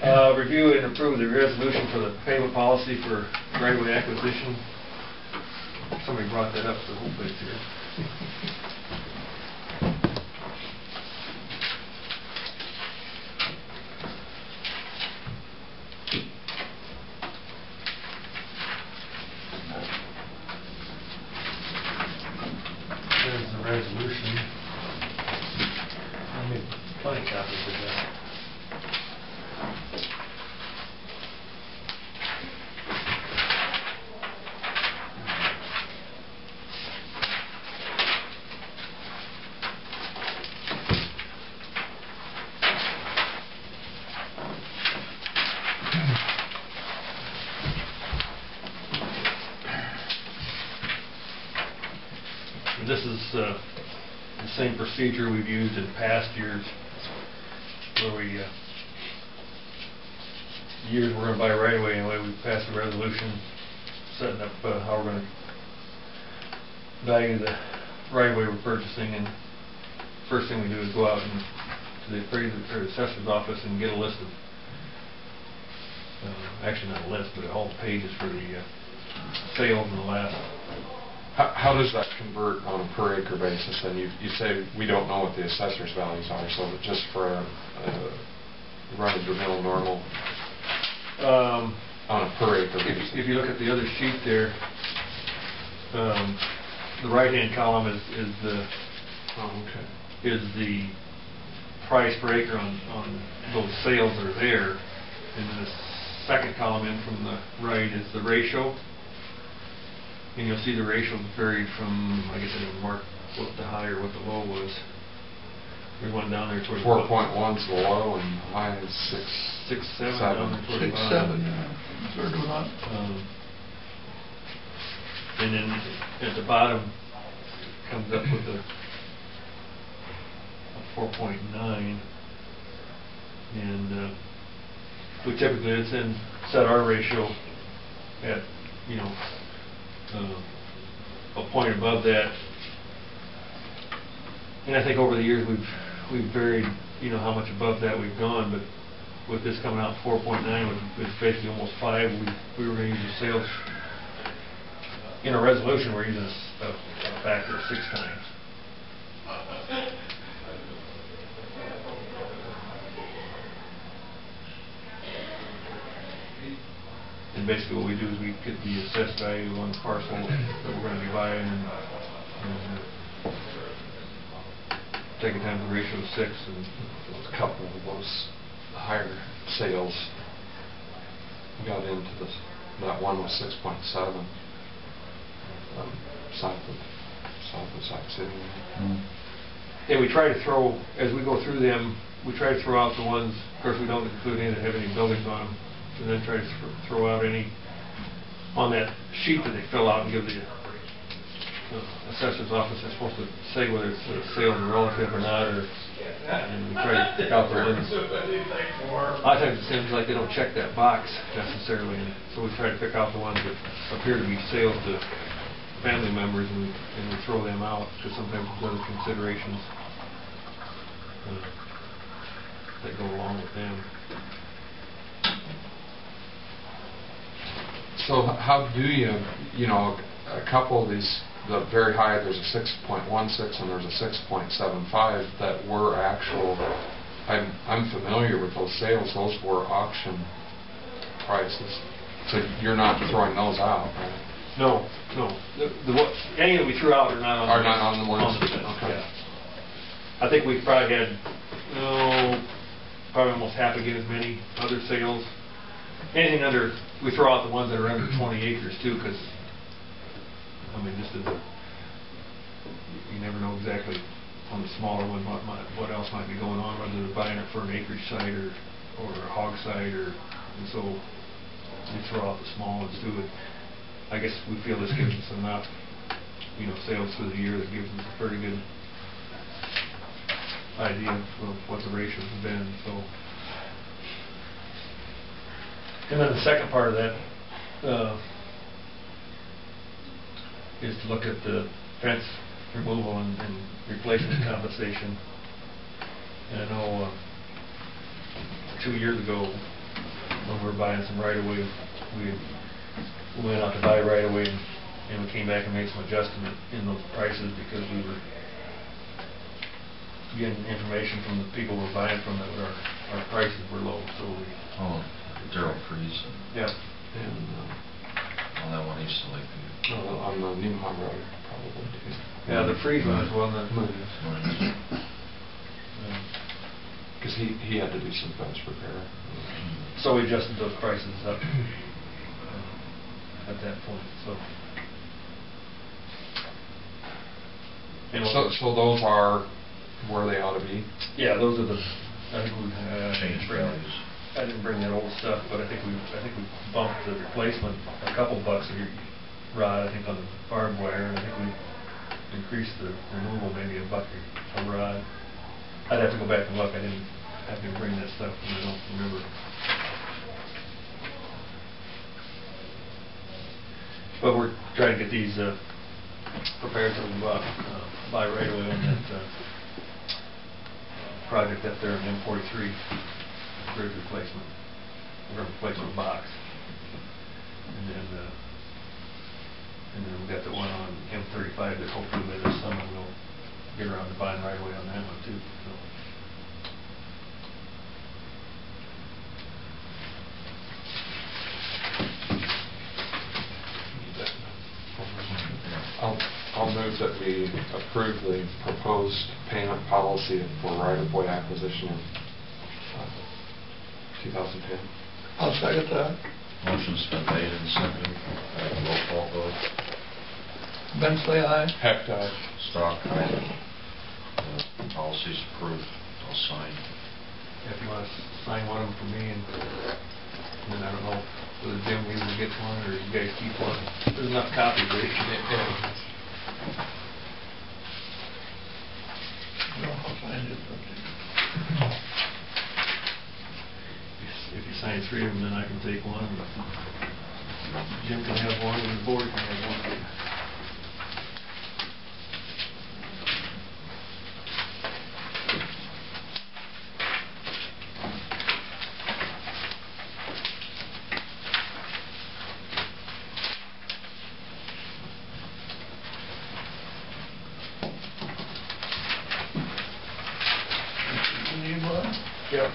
Review and approve the resolution for the payment policy for right-of-way acquisition. Somebody brought that up, so hopefully it's here. There's the resolution. I made plenty of copies of that. This is the same procedure we've used in past years, where we years we're going to buy right away anyway. We passed a resolution setting up how we're going to value the right away we're purchasing, and first thing we do is go out and to the appraiser or assessor's office and get a list of actually not a list, but all the pages for the sales in the last. How does that convert on a per acre basis? And you say we don't know what the assessor's values are, so just for a run-of-the-mill normal on a per acre basis. If you look at the other sheet there, the right-hand column is the price per acre on those sales that are there, and then the second column in from the right is the ratio. And you'll see the ratio varied from, I guess I didn't mark what the high or what the low was. We went down there towards 4.1's the low and high is 6, 7. Down there towards 6, 7, yeah. Sort of going on. And then at the bottom comes up with a 4.9, and we typically set our ratio at, you know, a point above that, and I think over the years we've varied, you know, how much above that we've gone. But with this coming out 4.9, which is basically almost 5, we were going to use the sales in our resolution. We're using a factor of 6 times. And basically what we do is we get the assessed value on the parcel that we're going to be buying, and take it times the ratio of 6. And a couple of those higher sales got into this. That one was 6.7 south of Sac City. And we try to throw, as we go through them, we try to throw out the ones, of course we don't include any that have any buildings on them, and then try to throw out any on that sheet that they fill out and give the assessor's office. They're supposed to say whether it's a sale or relative or not, and we try to pick out the ones. A lot of times it seems like they don't check that box necessarily, and so we try to pick out the ones that appear to be sales to family members, and we throw them out, because sometimes there's other considerations that go along with them. So how do you know, a couple of these, the very high, there's a 6.16 and there's a 6.75 that were actual, I'm familiar with those sales, those were auction prices. So you're not throwing those out, right? No. Any that we threw out are not on the list. Okay. Yeah. I think we've probably had, probably almost half again as many other sales. Anything under, we throw out the ones that are under 20 acres too, because, I mean, just as you never know exactly on the smaller one what else might be going on, whether they're buying it for an acreage site or a hog site, and so we throw out the small ones too. But I guess we feel this gives us enough, you know, sales through the year that gives us a pretty good idea of what the ratios have been. So. And then the second part of that is to look at the fence removal and replacement compensation. And I know 2 years ago when we were buying some right away, we went out to buy right away, and we came back and made some adjustment in those prices because we were getting information from the people we're buying from that our prices were low, so we... Oh, Daryl Freeze. Yeah. And On that one, he's selected. on the Newmont Road, probably too. Yeah, the freeze one is one that... Because he had to do some fence repair. So we adjusted those prices up at that point, so... So those are where they ought to be? Yeah, those are the... I think we... Change values. I didn't bring that old stuff, but I think we bumped the replacement a couple bucks a rod, I think, on the barbed wire, and I think we increased the removal maybe $1 a rod. I'd have to go back and look. I didn't have to bring that stuff, and I don't remember. But we're trying to get these prepared to buy right away on that project up there in M43. Bridge replacement, or replacement box, and then we got the one on M35 that hopefully by this summer we'll get around to buying right away on that one too. So. I'll move that we approve the proposed payment policy for right-of-way acquisition in 2010. I'll second that. Motion's been made and seconded. Roll call vote. Bensley, aye. Heck, Stock, aye. Policy's approved. I'll sign. If you want to sign one of them for me, and then I don't know whether Jim usually gets one or you guys keep one. There's enough copies, right? No, I'll find it. If you sign 3 of them, then I can take one. Jim can have one, and the board can have one. You need one? Yep.